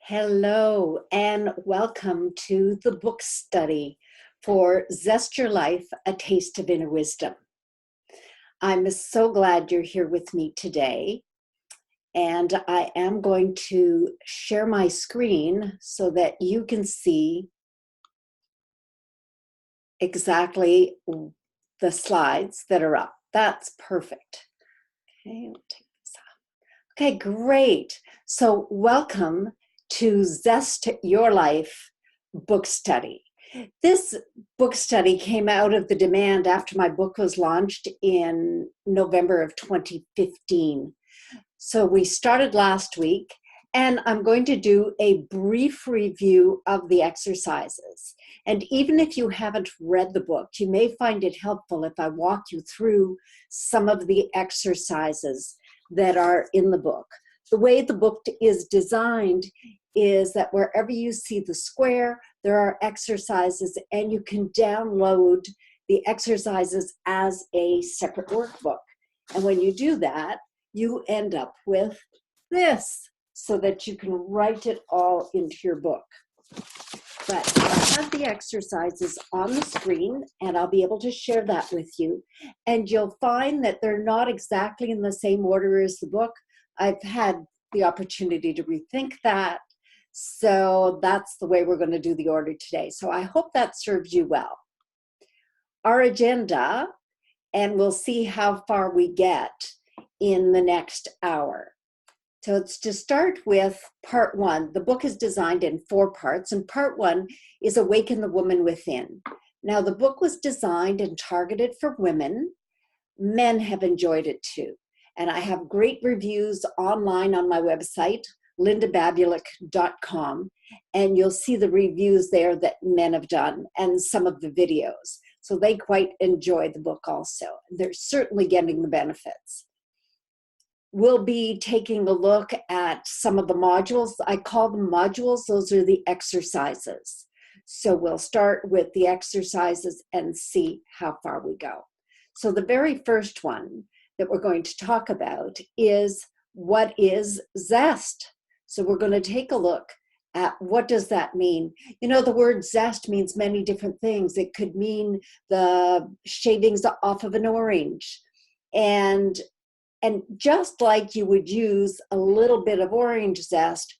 Hello and welcome to the book study for Zest Your Life, A Taste of Inner Wisdom. I'm so glad you're here with me today, and I am going to share my screen so that you can see exactly the slides that are up. That's perfect. Okay, we'll take this off. Okay, great. So welcome to Zest Your Life book study. This book study came out of the demand after my book was launched in November of 2015. So we started last week, and I'm going to do a brief review of the exercises. And even if you haven't read the book, you may find it helpful if I walk you through some of the exercises that are in the book. The way the book is designed is that wherever you see the square, there are exercises, and you can download the exercises as a separate workbook. And when you do that, you end up with this so that you can write it all into your book. But I have the exercises on the screen, and I'll be able to share that with you. And you'll find that they're not exactly in the same order as the book. I've had the opportunity to rethink that. So that's the way we're going to do the order today. So I hope that serves you well. Our agenda, and we'll see how far we get in the next hour. So it's to start with part one. The book is designed in 4 parts, and part 1 is Awaken the Woman Within. Now, the book was designed and targeted for women. Men have enjoyed it too. And I have great reviews online on my website, lindababulic.com, and you'll see the reviews there that men have done and some of the videos. So they quite enjoy the book also. They're certainly getting the benefits. We'll be taking a look at some of the modules. I call them modules. Those are the exercises. So we'll start with the exercises and see how far we go. So the very first one that we're going to talk about is, what is zest? So we're going to take a look at what does that mean. You know, the word zest means many different things. It could mean the shavings off of an orange. And just like you would use a little bit of orange zest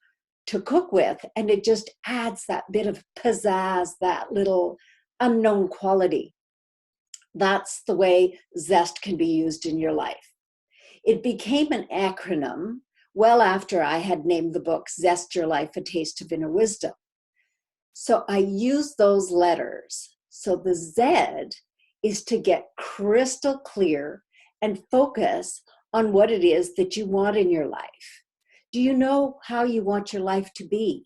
to cook with, and it just adds that bit of pizzazz, that little unknown quality. That's the way zest can be used in your life. It became an acronym well after I had named the book Zest Your Life, A Taste of Inner Wisdom. So I use those letters. So the Z is to get crystal clear and focus on what it is that you want in your life. Do you know how you want your life to be?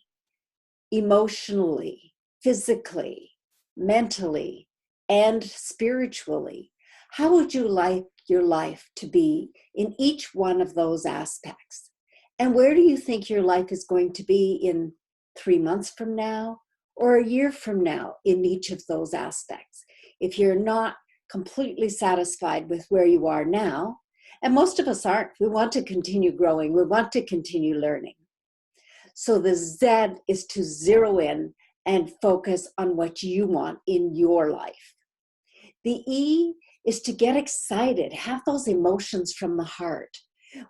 Emotionally, physically, mentally, and spiritually. How would you like your life to be in each one of those aspects? And where do you think your life is going to be in 3 months from now or a year from now in each of those aspects? If you're not completely satisfied with where you are now, and most of us aren't, we want to continue growing, we want to continue learning. So the Z is to zero in and focus on what you want in your life. The E is to get excited, have those emotions from the heart.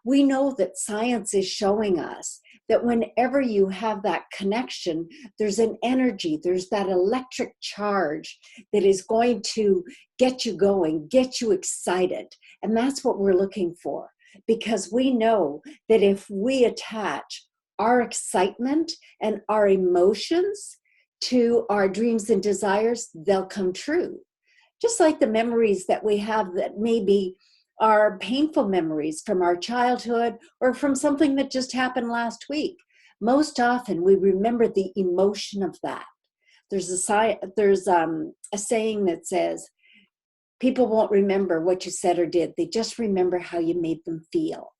We know that science is showing us that whenever you have that connection, there's an energy, there's that electric charge that is going to get you going, get you excited. And that's what we're looking for, because we know that if we attach our excitement and our emotions to our dreams and desires, they'll come true. Just like the memories that we have that maybe are painful memories from our childhood or from something that just happened last week. Most often we remember the emotion of that. There's a saying that says, people won't remember what you said or did. They just remember how you made them feel.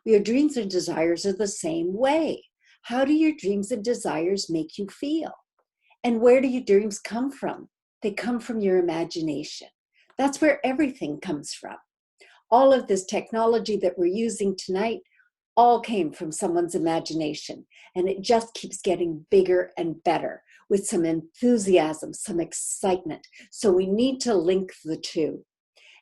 Your dreams and desires are the same way. How do your dreams and desires make you feel? And where do your dreams come from? They come from your imagination. That's where everything comes from. All of this technology that we're using tonight, all came from someone's imagination. And it just keeps getting bigger and better with some enthusiasm, some excitement. So we need to link the two.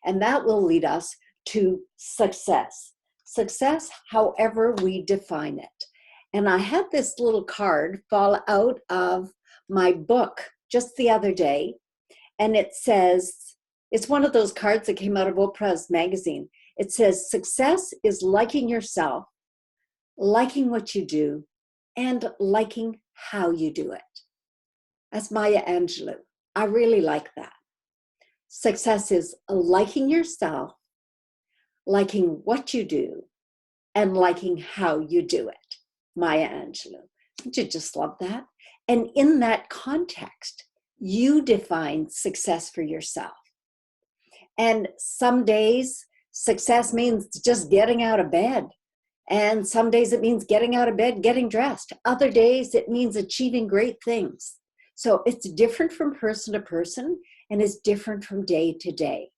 And that will lead us to success. Success, however we define it. And I had this little card fall out of my book just the other day. And it says, it's one of those cards that came out of Oprah's magazine. It says, success is liking yourself, liking what you do, and liking how you do it. That's Maya Angelou. I really like that. Success is liking yourself, liking what you do, and liking how you do it. Maya Angelou. Don't you just love that? And in that context, you define success for yourself. And some days, success means just getting out of bed. And some days it means getting out of bed, getting dressed. Other days it means achieving great things. So it's different from person to person, and it's different from day to day.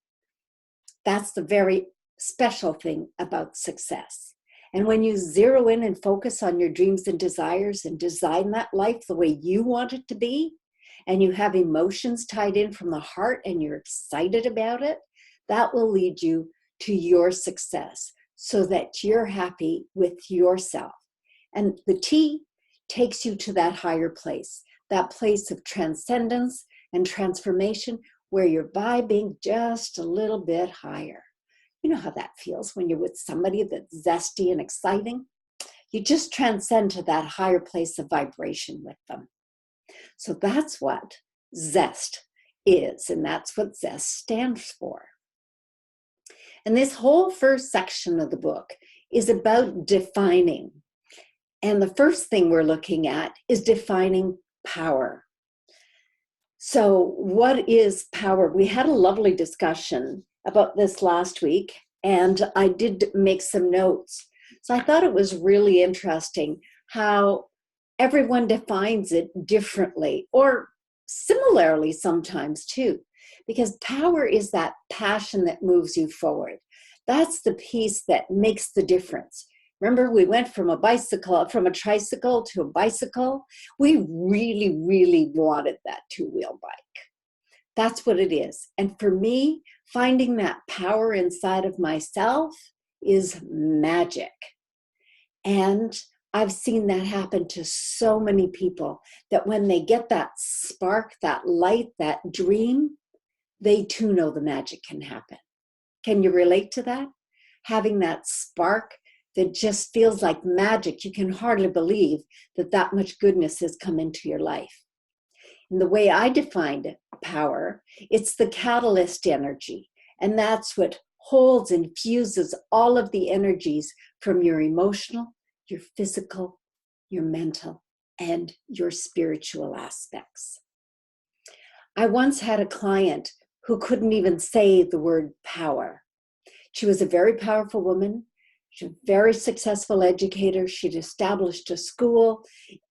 That's the very special thing about success. And when you zero in and focus on your dreams and desires and design that life the way you want it to be, and you have emotions tied in from the heart and you're excited about it, that will lead you to your success so that you're happy with yourself. And the T takes you to that higher place, that place of transcendence and transformation where you're vibing just a little bit higher. You know how that feels when you're with somebody that's zesty and exciting? You just transcend to that higher place of vibration with them. So that's what ZEST is, and that's what ZEST stands for. And this whole first section of the book is about defining. And the first thing we're looking at is defining power. So what is power? We had a lovely discussion about this last week, and I did make some notes. So I thought it was really interesting how everyone defines it differently, or similarly sometimes too, because power is that passion that moves you forward. That's the piece that makes the difference. Remember, we went from a tricycle to a bicycle. We really, really wanted that two-wheel bike. That's what it is. And for me, finding that power inside of myself is magic. And I've seen that happen to so many people that when they get that spark, that light, that dream, they too know the magic can happen. Can you relate to that? Having that spark that just feels like magic. You can hardly believe that that much goodness has come into your life. And the way I defined power, it's the catalyst energy. And that's what holds and fuses all of the energies from your emotional, your physical, your mental, and your spiritual aspects. I once had a client who couldn't even say the word power. She was a very powerful woman. She's a very successful educator. She'd established a school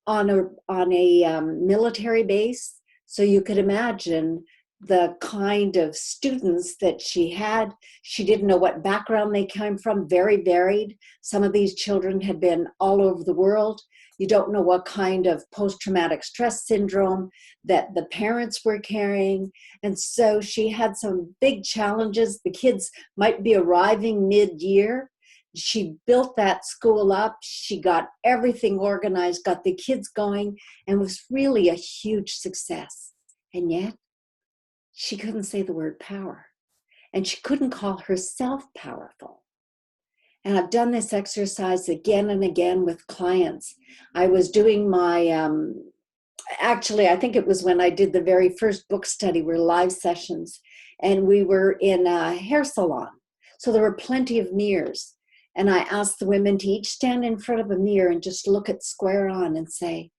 on a military base. So you could imagine the kind of students that she had. She didn't know what background they came from, very varied. Some of these children had been all over the world. You don't know what kind of post-traumatic stress syndrome that the parents were carrying. And so she had some big challenges. The kids might be arriving mid-year. She built that school up. She got everything organized, got the kids going, and was really a huge success. And yet, she couldn't say the word power. And she couldn't call herself powerful. And I've done this exercise again and again with clients. I was doing my, actually, I think it was when I did the very first book study, were live sessions, and we were in a hair salon. So there were plenty of mirrors. And I asked the women to each stand in front of a mirror and just look it square on and say,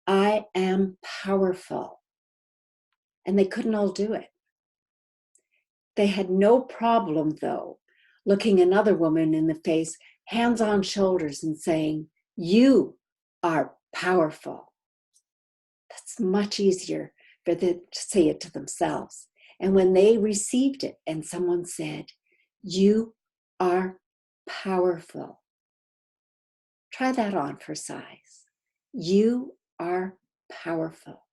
I am powerful. And they couldn't all do it. They had no problem, though, looking another woman in the face, hands on shoulders, and saying, you are powerful. That's much easier for them to say it to themselves. And when they received it and someone said, you are powerful, Try that on for size. You are powerful.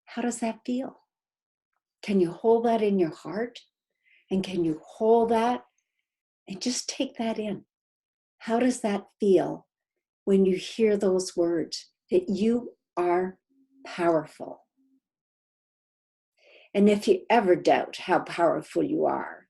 How does that feel? Can you hold that in your heart? And can you hold that and just take that in? How does that feel when you hear those words, that you are powerful? And if you ever doubt how powerful you are,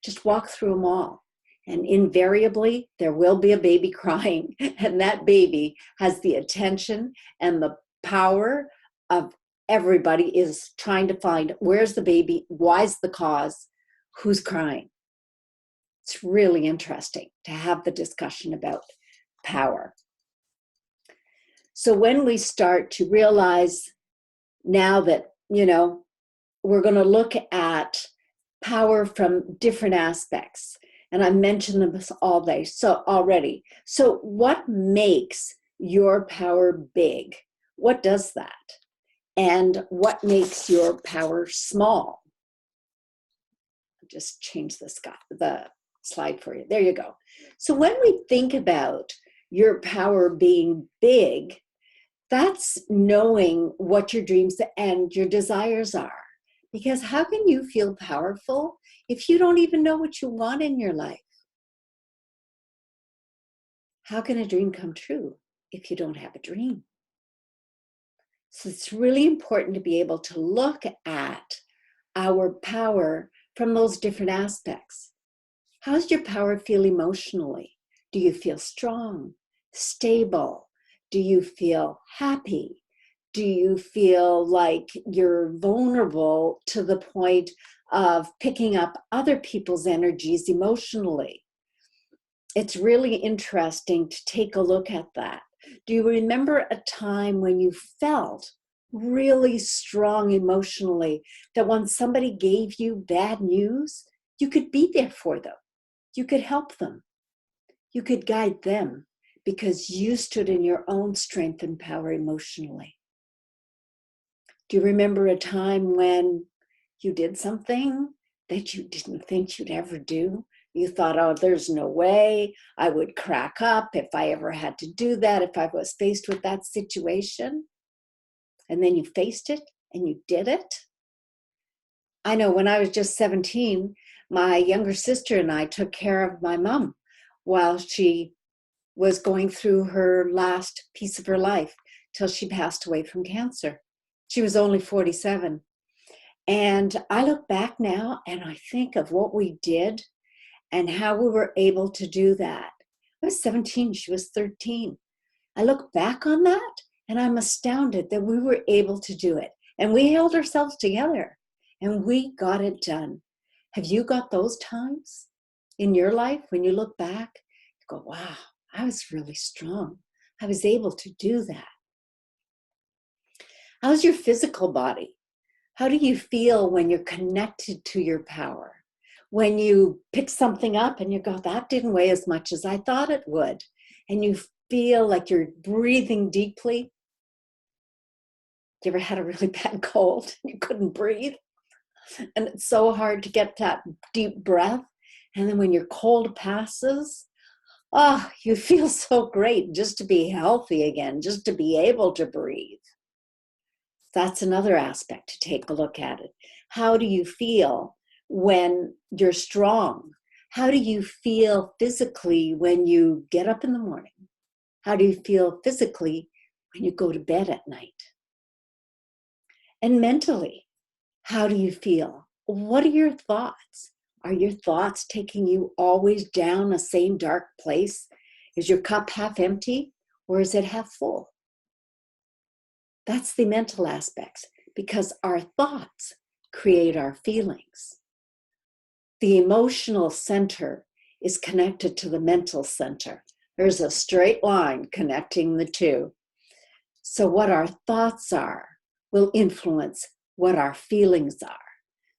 just walk through them all. And invariably, there will be a baby crying. And that baby has the attention and the power of everybody is trying to find, where's the baby? Why's the cause? Who's crying? It's really interesting to have the discussion about power. So when we start to realize now that, we're going to look at power from different aspects, and I mentioned them all day already. So what makes your power big? What does that? And what makes your power small? I'll just change the slide for you. There you go. So when we think about your power being big, that's knowing what your dreams and your desires are. Because how can you feel powerful if you don't even know what you want in your life? How can a dream come true if you don't have a dream? So it's really important to be able to look at our power from those different aspects. How does your power feel emotionally? Do you feel strong, stable? Do you feel happy? Do you feel like you're vulnerable to the point of picking up other people's energies emotionally? It's really interesting to take a look at that. Do you remember a time when you felt really strong emotionally, that when somebody gave you bad news, you could be there for them? You could help them. You could guide them because you stood in your own strength and power emotionally. Do you remember a time when you did something that you didn't think you'd ever do? You thought, oh, there's no way I would crack up if I ever had to do that, if I was faced with that situation. And then you faced it and you did it. I know when I was just 17, my younger sister and I took care of my mom while she was going through her last piece of her life till she passed away from cancer. She was only 47. And I look back now and I think of what we did and how we were able to do that. I was 17, she was 13. I look back on that and I'm astounded that we were able to do it. And we held ourselves together and we got it done. Have you got those times in your life when you look back, you go, wow, I was really strong. I was able to do that. How's your physical body? How do you feel when you're connected to your power? When you pick something up and you go, that didn't weigh as much as I thought it would. And you feel like you're breathing deeply. You ever had a really bad cold and you couldn't breathe? And it's so hard to get that deep breath. And then when your cold passes, you feel so great just to be healthy again, just to be able to breathe. That's another aspect to take a look at it. How do you feel when you're strong? How do you feel physically when you get up in the morning? How do you feel physically when you go to bed at night? And mentally, how do you feel? What are your thoughts? Are your thoughts taking you always down the same dark place? Is your cup half empty or is it half full? That's the mental aspects, because our thoughts create our feelings. The emotional center is connected to the mental center. There's a straight line connecting the two. So what our thoughts are will influence what our feelings are.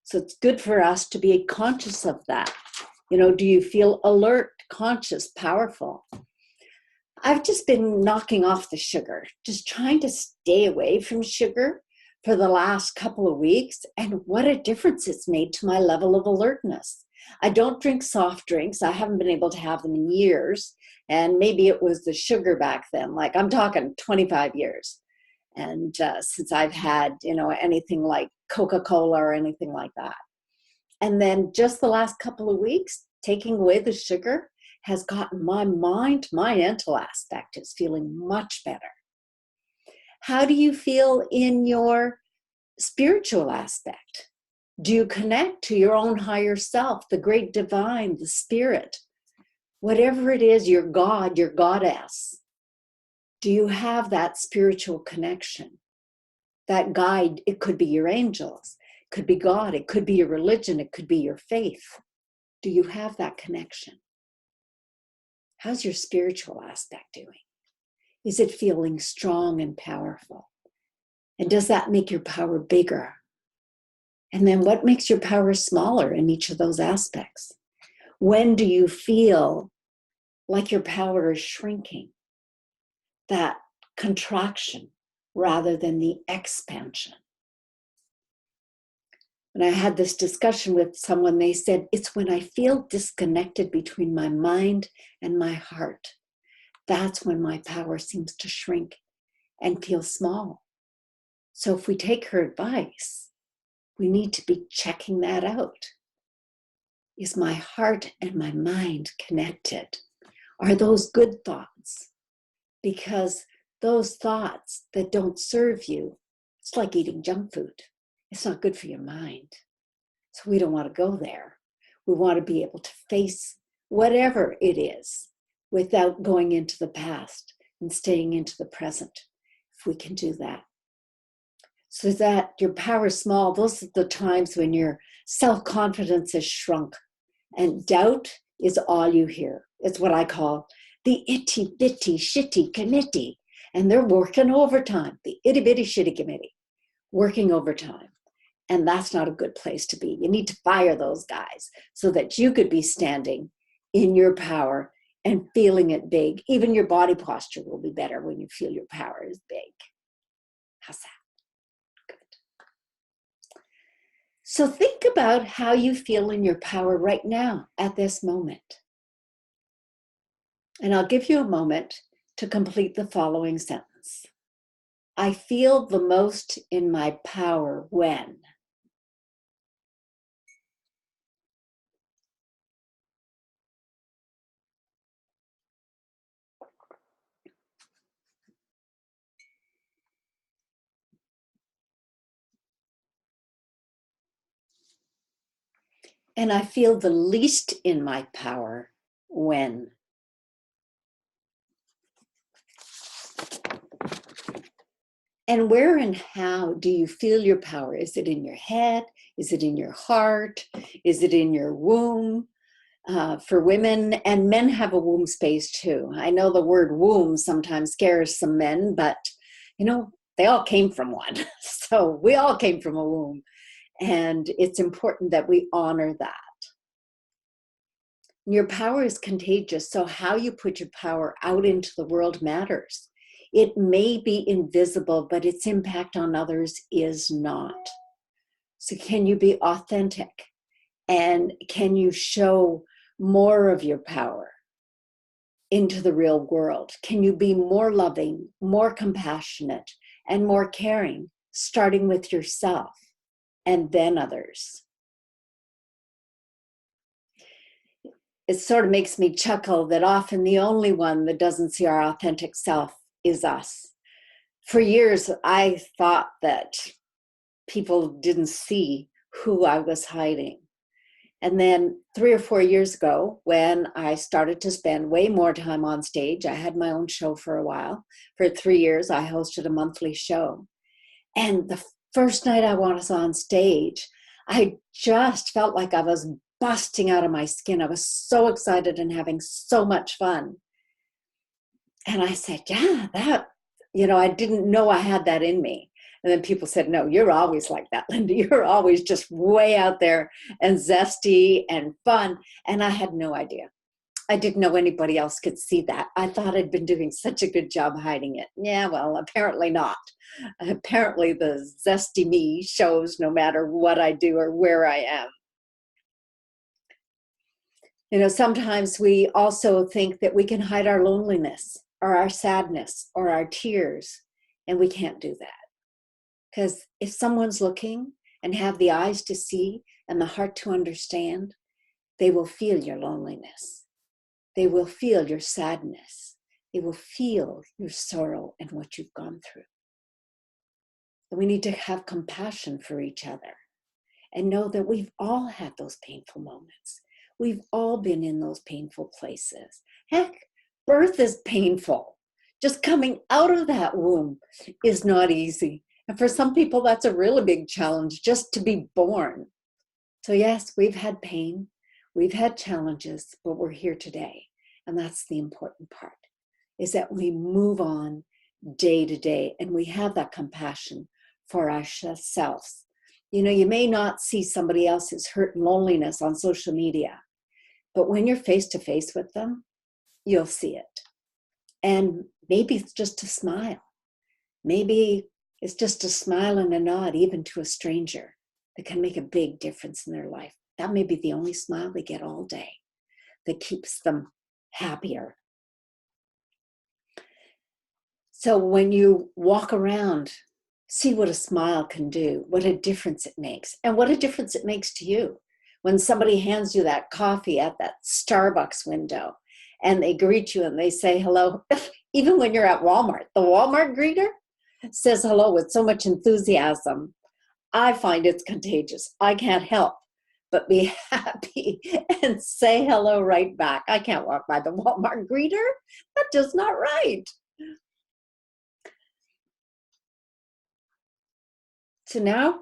So it's good for us to be conscious of that. Do you feel alert, conscious, powerful? I've just been knocking off the sugar, just trying to stay away from sugar for the last couple of weeks. And what a difference it's made to my level of alertness. I don't drink soft drinks. I haven't been able to have them in years. And maybe it was the sugar back then. Like I'm talking 25 years. And since I've had, anything like Coca-Cola or anything like that. And then just the last couple of weeks, taking away the sugar has gotten my mind, my mental aspect is feeling much better. How do you feel in your spiritual aspect? Do you connect to your own higher self, the great divine, the spirit, whatever it is, your God, your goddess? Do you have that spiritual connection? That guide, it could be your angels, it could be God, it could be your religion, it could be your faith. Do you have that connection? How's your spiritual aspect doing? Is it feeling strong and powerful? And does that make your power bigger? And then what makes your power smaller in each of those aspects? When do you feel like your power is shrinking? That contraction rather than the expansion. When I had this discussion with someone, they said, it's when I feel disconnected between my mind and my heart. That's when my power seems to shrink and feel small. So if we take her advice, we need to be checking that out. Is my heart and my mind connected? Are those good thoughts? Because those thoughts that don't serve you, it's like eating junk food. It's not good for your mind. So we don't want to go there. We want to be able to face whatever it is without going into the past and staying into the present, if we can do that. So that your power is small, those are the times when your self-confidence is shrunk and doubt is all you hear. It's what I call the itty bitty shitty committee. And they're working overtime, the itty bitty shitty committee, working overtime. And that's not a good place to be. You need to fire those guys so that you could be standing in your power and feeling it big. Even your body posture will be better when you feel your power is big. How's that? So think about how you feel in your power right now at this moment. And I'll give you a moment to complete the following sentence. I feel the most in my power when. And I feel the least in my power when. And where and how do you feel your power? Is it in your head? Is it in your heart? Is it in your womb? For women, and men have a womb space too. I know the word womb sometimes scares some men, but they all came from one. So we all came from a womb. And it's important that we honor that. Your power is contagious, so how you put your power out into the world matters. It may be invisible, but its impact on others is not. So can you be authentic? And can you show more of your power into the real world? Can you be more loving, more compassionate, and more caring, starting with yourself and then others? It sort of makes me chuckle that often the only one that doesn't see our authentic self is us. For years, I thought that people didn't see who I was hiding. And then 3 or 4 years ago, when I started to spend way more time on stage, I had my own show for a while. For 3 years, I hosted a monthly show. And the first night I was on stage, I just felt like I was busting out of my skin. I was so excited and having so much fun. And I said, yeah, I didn't know I had that in me. And then people said, no, you're always like that, Linda. You're always just way out there and zesty and fun. And I had no idea. I didn't know anybody else could see that. I thought I'd been doing such a good job hiding it. Yeah, well, apparently not. Apparently the zesty me shows no matter what I do or where I am. You know, sometimes we also think that we can hide our loneliness or our sadness or our tears, and we can't do that. Because if someone's looking and have the eyes to see and the heart to understand, they will feel your loneliness. They will feel your sadness. They will feel your sorrow and what you've gone through. And we need to have compassion for each other and know that we've all had those painful moments. We've all been in those painful places. Heck, birth is painful. Just coming out of that womb is not easy. And for some people, that's a really big challenge, just to be born. So yes, we've had pain, we've had challenges, but we're here today. And that's the important part, is that we move on day to day and we have that compassion for ourselves. You know, you may not see somebody else's hurt and loneliness on social media, but when you're face to face with them, you'll see it. And maybe it's just a smile. Maybe it's just a smile and a nod, even to a stranger, that can make a big difference in their life. That may be the only smile they get all day that keeps them happier. So when you walk around, see what a smile can do, what a difference it makes, and what a difference it makes to you. When somebody hands you that coffee at that Starbucks window and they greet you and they say hello, even when you're at Walmart, the Walmart greeter says hello with so much enthusiasm. I find it's contagious. I can't help but be happy and say hello right back. I can't walk by the Walmart greeter. That's just not right. So now,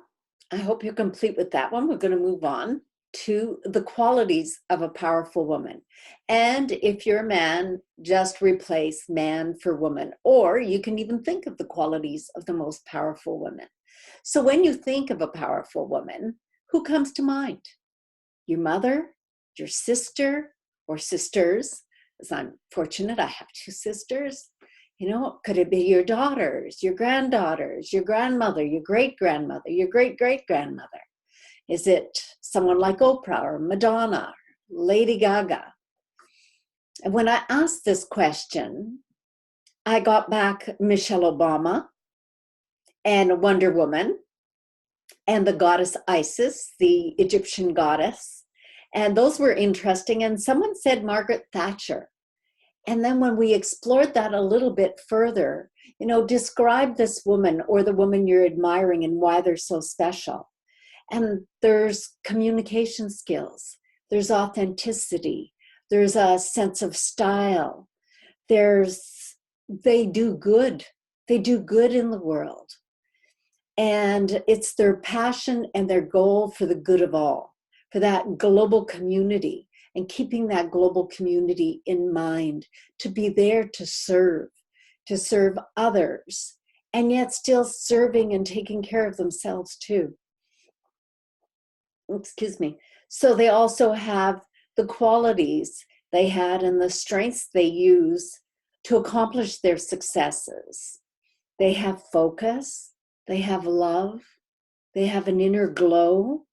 I hope you're complete with that one. We're going to move on to the qualities of a powerful woman. And if you're a man, just replace man for woman, or you can even think of the qualities of the most powerful women. So when you think of a powerful woman, who comes to mind? Your mother, your sister, or sisters? As I'm fortunate, I have two sisters. You know, could it be your daughters, your granddaughters, your grandmother, your great-grandmother, your great-great-grandmother? Is it someone like Oprah or Madonna, or Lady Gaga? And when I asked this question, I got back Michelle Obama and Wonder Woman and the goddess Isis, the Egyptian goddess. And those were interesting. And someone said Margaret Thatcher. And then when we explored that a little bit further, you know, describe this woman or the woman you're admiring and why they're so special. And there's communication skills, there's authenticity, there's a sense of style, they do good in the world. And it's their passion and their goal for the good of all, for that global community, and keeping that global community in mind, to be there to serve others, and yet still serving and taking care of themselves too. Excuse me. So they also have the qualities they had and the strengths they use to accomplish their successes. They have focus, they have love, they have an inner glow,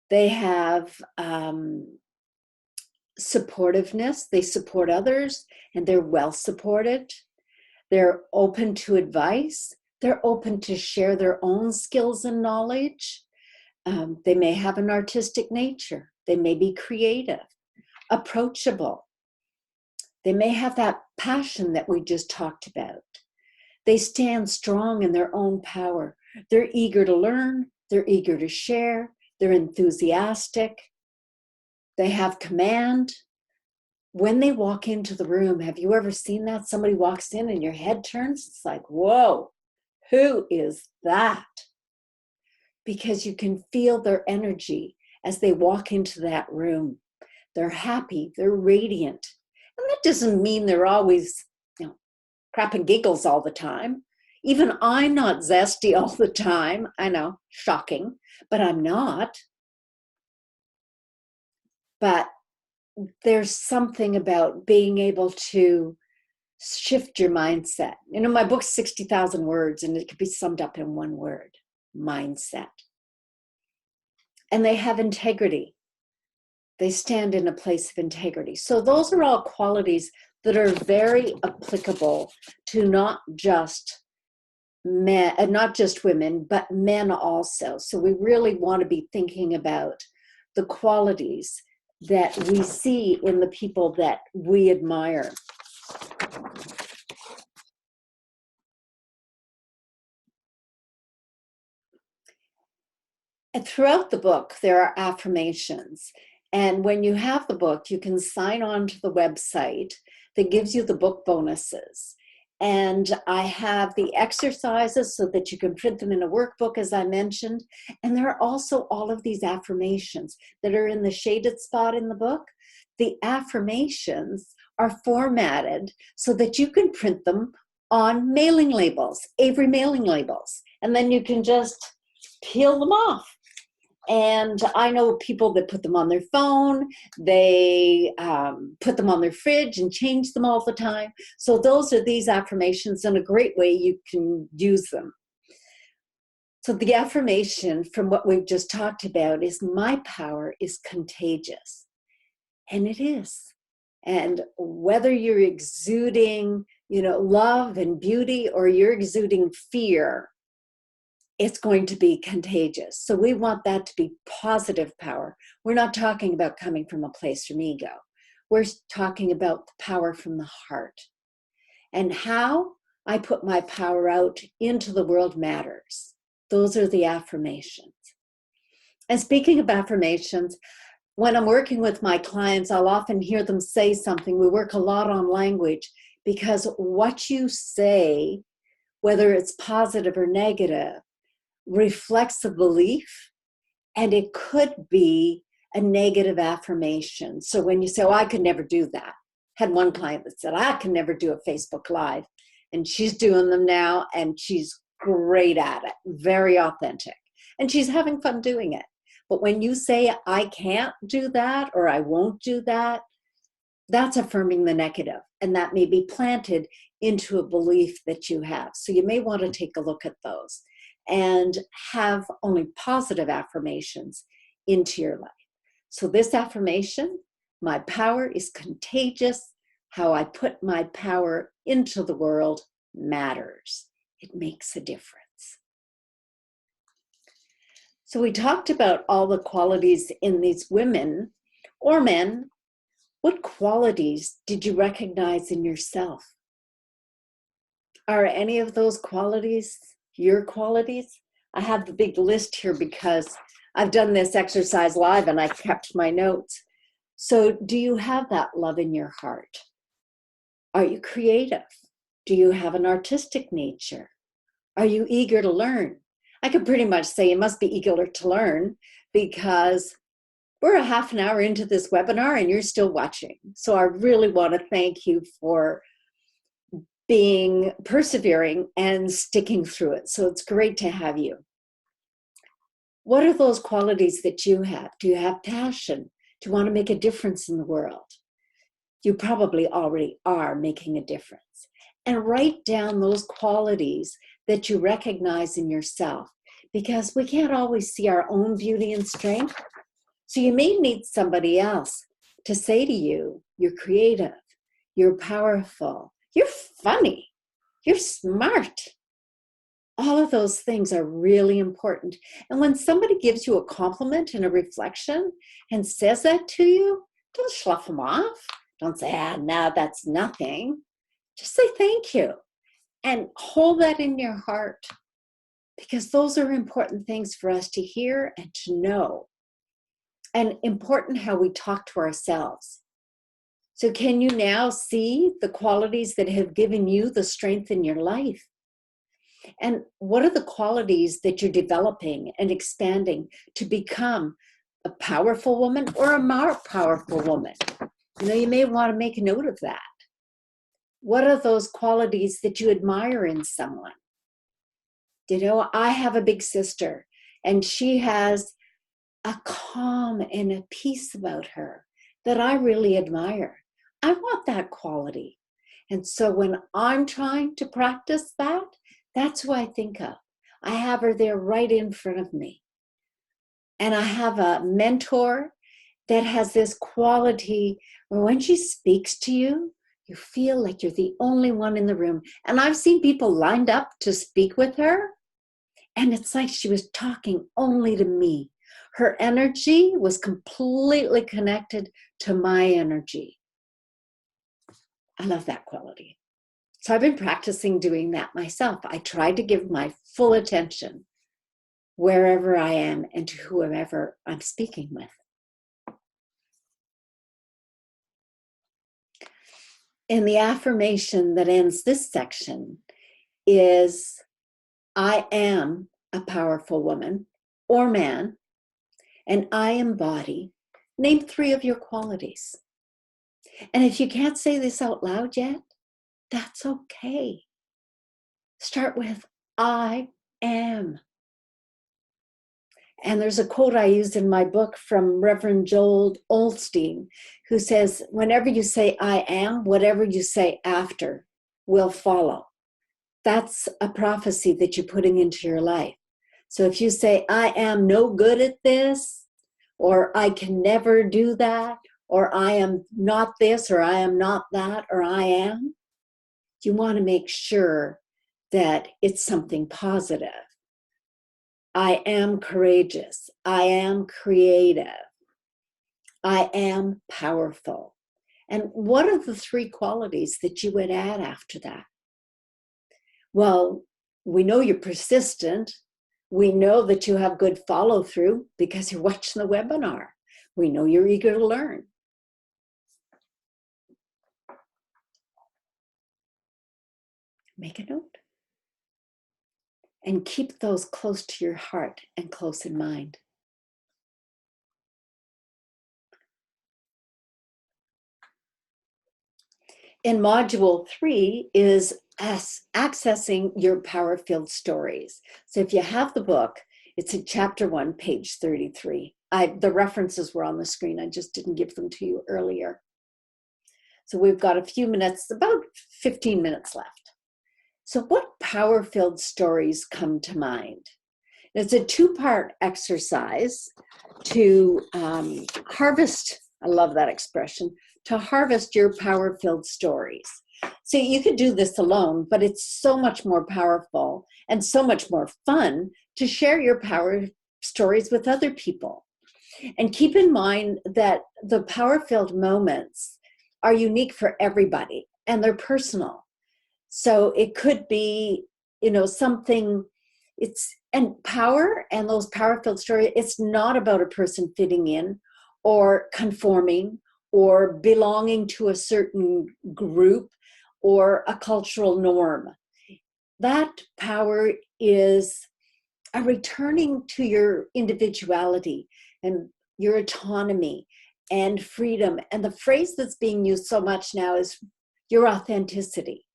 they have supportiveness, they support others and they're well supported. They're open to advice, they're open to share their own skills and knowledge. They may have an artistic nature. They may be creative, approachable. They may have that passion that we just talked about. They stand strong in their own power. They're eager to learn. They're eager to share. They're enthusiastic. They have command. When they walk into the room, have you ever seen that? Somebody walks in and your head turns. It's like, whoa, who is that? Because you can feel their energy as they walk into that room. They're happy, they're radiant. And that doesn't mean they're always, you know, crap and giggles all the time. Even I'm not zesty all the time. I know, shocking, but I'm not. But there's something about being able to shift your mindset. You know, my book's 60,000 words, and it could be summed up in one word: mindset. And they have integrity. They stand in a place of integrity. So those are all qualities that are very applicable to not just men, and not just women, but men also. So we really want to be thinking about the qualities that we see in the people that we admire. And throughout the book, there are affirmations. And when you have the book, you can sign on to the website that gives you the book bonuses. And I have the exercises so that you can print them in a workbook, as I mentioned. And there are also all of these affirmations that are in the shaded spot in the book. The affirmations are formatted so that you can print them on mailing labels, Avery mailing labels. And then you can just peel them off. And I know people that put them on their phone, they put them on their fridge and change them all the time. So those are these affirmations, and a great way you can use them. So the affirmation from what we've just talked about is, my power is contagious. And it is. And whether you're exuding, love and beauty, or you're exuding fear, it's going to be contagious. So we want that to be positive power. We're not talking about coming from a place from ego. We're talking about the power from the heart. And how I put my power out into the world matters. Those are the affirmations. And speaking of affirmations, when I'm working with my clients, I'll often hear them say something. We work a lot on language, because what you say, whether it's positive or negative, reflects a belief, and it could be a negative affirmation. So when you say, I could never do that. I had one client that said, I can never do a Facebook Live. And she's doing them now, and she's great at it, very authentic. And she's having fun doing it. But when you say, I can't do that, or I won't do that, that's affirming the negative. And that may be planted into a belief that you have. So you may want to take a look at those and have only positive affirmations into your life. So this affirmation, my power is contagious. How I put my power into the world matters. It makes a difference. So we talked about all the qualities in these women or men. What qualities did you recognize in yourself? Are any of those qualities your qualities? I have the big list here because I've done this exercise live and I kept my notes. So do you have that love in your heart? Are you creative? Do you have an artistic nature? Are you eager to learn? I could pretty much say you must be eager to learn, because we're a half an hour into this webinar and you're still watching. So I really want to thank you for being persevering and sticking through it. So it's great to have you. What are those qualities that you have? Do you have passion? Do you want to make a difference in the world? You probably already are making a difference. And write down those qualities that you recognize in yourself, because we can't always see our own beauty and strength. So you may need somebody else to say to you, you're creative, you're powerful, you're funny, you're smart. All of those things are really important. And when somebody gives you a compliment and a reflection and says that to you, don't slough them off. Don't say, no, that's nothing. Just say thank you and hold that in your heart, because those are important things for us to hear and to know, and important how we talk to ourselves. So can you now see the qualities that have given you the strength in your life? And what are the qualities that you're developing and expanding to become a powerful woman or a more powerful woman? You may want to make a note of that. What are those qualities that you admire in someone? I have a big sister, and she has a calm and a peace about her that I really admire. I want that quality. And so when I'm trying to practice that, that's who I think of. I have her there right in front of me. And I have a mentor that has this quality where when she speaks to you, you feel like you're the only one in the room. And I've seen people lined up to speak with her, and it's like she was talking only to me. Her energy was completely connected to my energy. I love that quality. So I've been practicing doing that myself. I try to give my full attention wherever I am and to whoever I'm speaking with. And the affirmation that ends this section is, I am a powerful woman or man, and I embody. Name 3 of your qualities. And if you can't say this out loud yet, that's okay. Start with, I am. And there's a quote I used in my book from Reverend Joel Osteen, who says, whenever you say I am, whatever you say after will follow. That's a prophecy that you're putting into your life. So if you say, I am no good at this, or I can never do that, or I am not this, or I am not that, or I am, you want to make sure that it's something positive. I am courageous. I am creative. I am powerful. And what are the 3 qualities that you would add after that? Well, we know you're persistent. We know that you have good follow through because you're watching the webinar. We know you're eager to learn. Make a note. And keep those close to your heart and close in mind. In module 3 is accessing your power-filled stories. So if you have the book, it's in chapter 1, page 33. The references were on the screen. I just didn't give them to you earlier. So we've got a few minutes, about 15 minutes left. So what power-filled stories come to mind? It's a 2-part exercise to harvest, I love that expression, to harvest your power-filled stories. So you could do this alone, but it's so much more powerful and so much more fun to share your power stories with other people. And keep in mind that the power-filled moments are unique for everybody and they're personal. So it could be, something, and power and those power-filled stories, it's not about a person fitting in or conforming or belonging to a certain group or a cultural norm. That power is a returning to your individuality and your autonomy and freedom. And the phrase that's being used so much now is your authenticity.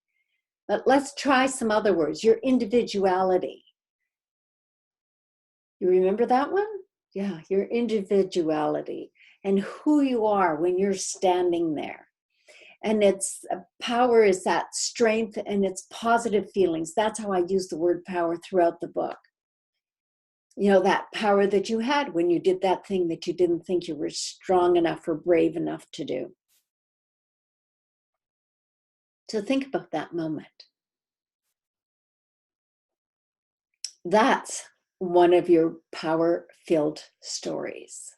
But let's try some other words. Your individuality. You remember that one? Yeah, your individuality and who you are when you're standing there. And it's power is that strength and it's positive feelings. That's how I use the word power throughout the book. That power that you had when you did that thing that you didn't think you were strong enough or brave enough to do. So think about that moment. That's one of your power-filled stories.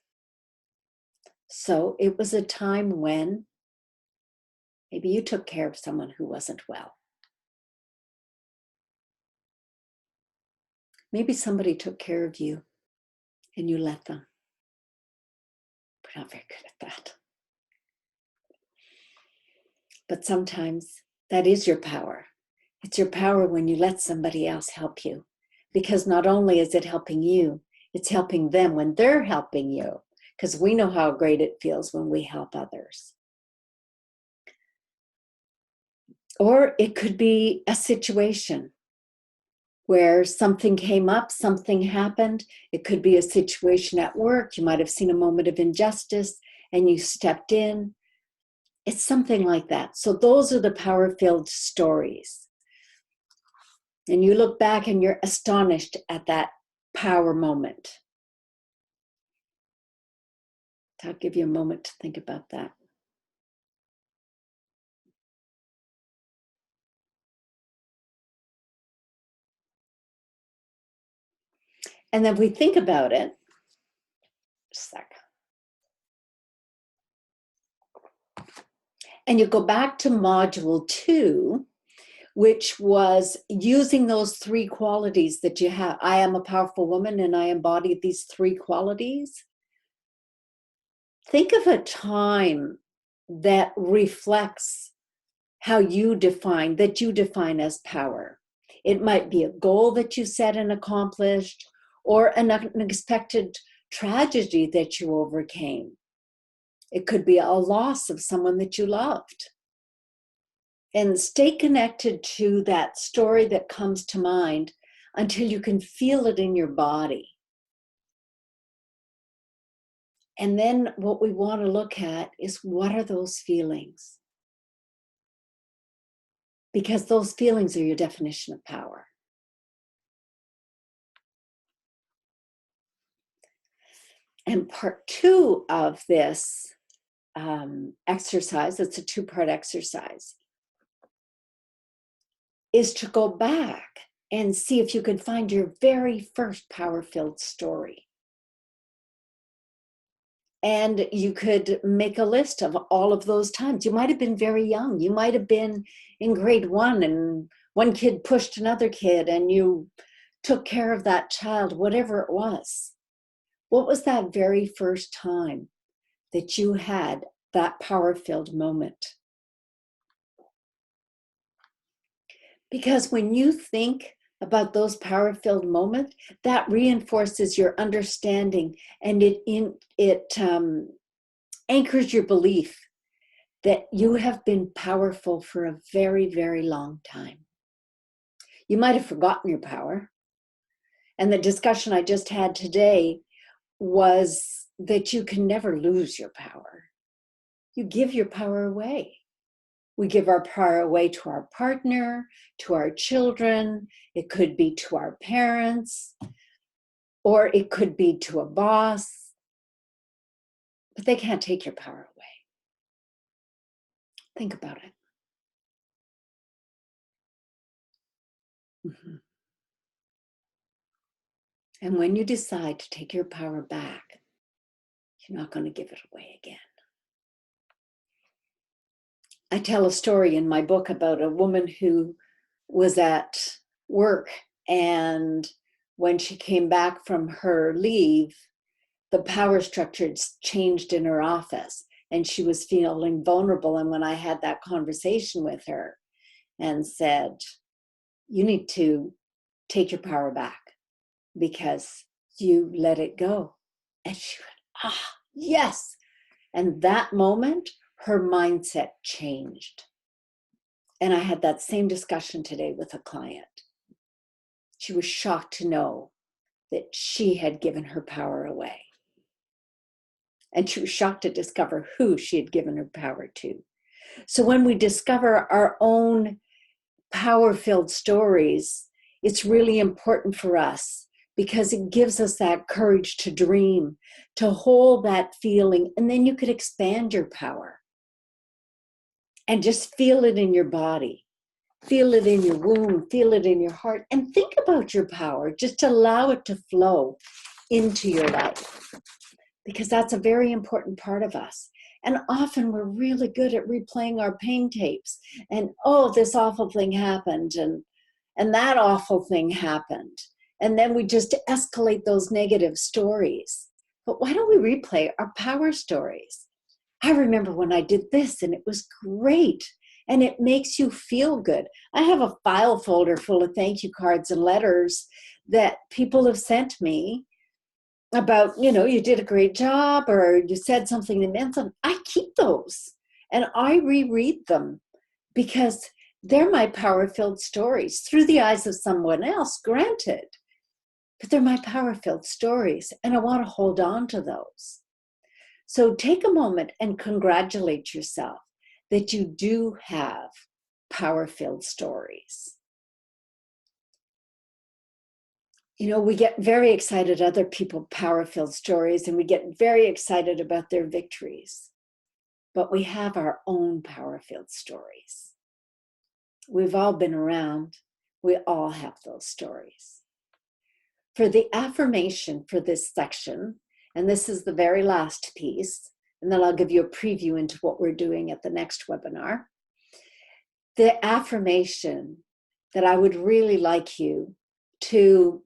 So it was a time when maybe you took care of someone who wasn't well. Maybe somebody took care of you and you let them. We're not very good at that. But sometimes that is your power. It's your power when you let somebody else help you. Because not only is it helping you, it's helping them when they're helping you. Because we know how great it feels when we help others. Or it could be a situation where something came up, something happened. It could be a situation at work. You might have seen a moment of injustice and you stepped in. It's something like that. So those are the power-filled stories. And you look back and you're astonished at that power moment. So I'll give you a moment to think about that. And then we think about it. Just a sec. And you go back to module 2, which was using those 3 qualities that you have. I am a powerful woman and I embody these 3 qualities. Think of a time that reflects how you define as power. It might be a goal that you set and accomplished, or an unexpected tragedy that you overcame. It could be a loss of someone that you loved. And stay connected to that story that comes to mind until you can feel it in your body. And then what we want to look at is, what are those feelings? Because those feelings are your definition of power. And part 2 of this exercise, it's a 2-part exercise, is to go back and see if you could find your very first power-filled story. And you could make a list of all of those times. You might have been very young. You might have been in grade 1 and one kid pushed another kid and you took care of that child, whatever it was. What was that very first time that you had that power-filled moment? Because when you think about those power-filled moments, that reinforces your understanding, and it anchors your belief that you have been powerful for a very, very long time. You might have forgotten your power. And the discussion I just had today was that you can never lose your power. You give your power away. We give our power away to our partner, to our children. It could be to our parents, or it could be to a boss. But they can't take your power away. Think about it. Mm-hmm. And when you decide to take your power back, you're not going to give it away again. I tell a story in my book about a woman who was at work, and when she came back from her leave, the power structure changed in her office and she was feeling vulnerable. And when I had that conversation with her and said, you need to take your power back because you let it go. And she went, yes. And that moment, her mindset changed. And I had that same discussion today with a client. She was shocked to know that she had given her power away. And she was shocked to discover who she had given her power to. So when we discover our own power-filled stories, it's really important for us because it gives us that courage to dream, to hold that feeling, and then you could expand your power. And just feel it in your body. Feel it in your womb, feel it in your heart, and think about your power. Just allow it to flow into your life, because that's a very important part of us. And often we're really good at replaying our pain tapes and, oh, this awful thing happened and that awful thing happened. And then we just escalate those negative stories. But why don't we replay our power stories? I remember when I did this and it was great. And it makes you feel good. I have a file folder full of thank you cards and letters that people have sent me about, you did a great job or you said something that meant something. I keep those and I reread them because they're my power-filled stories through the eyes of someone else, granted. But they're my power-filled stories and I want to hold on to those. So take a moment and congratulate yourself that you do have power-filled stories. You know, we get very excited other people power-filled stories, and we get very excited about their victories. But we have our own power-filled stories. We've all been around. We all have those stories. For the affirmation for this section, and this is the very last piece, and then I'll give you a preview into what we're doing at the next webinar. The affirmation that I would really like you to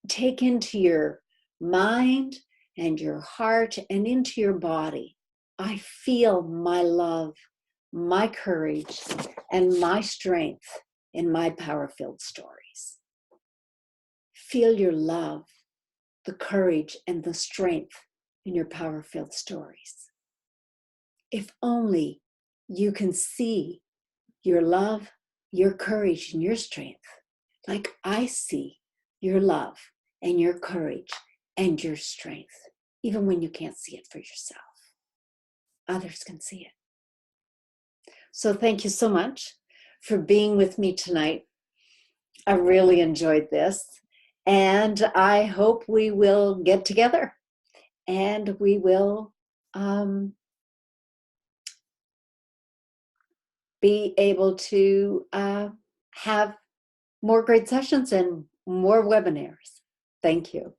take into your mind and your heart and into your body. I feel my love, my courage, and my strength in my power-filled stories. Feel your love, the courage, and the strength in your power-filled stories. If only you can see your love, your courage, and your strength like I see your love and your courage and your strength, even when you can't see it for yourself. Others can see it. So thank you so much for being with me tonight. I really enjoyed this, and I hope we will get together and we will be able to have more great sessions and more webinars. Thank you.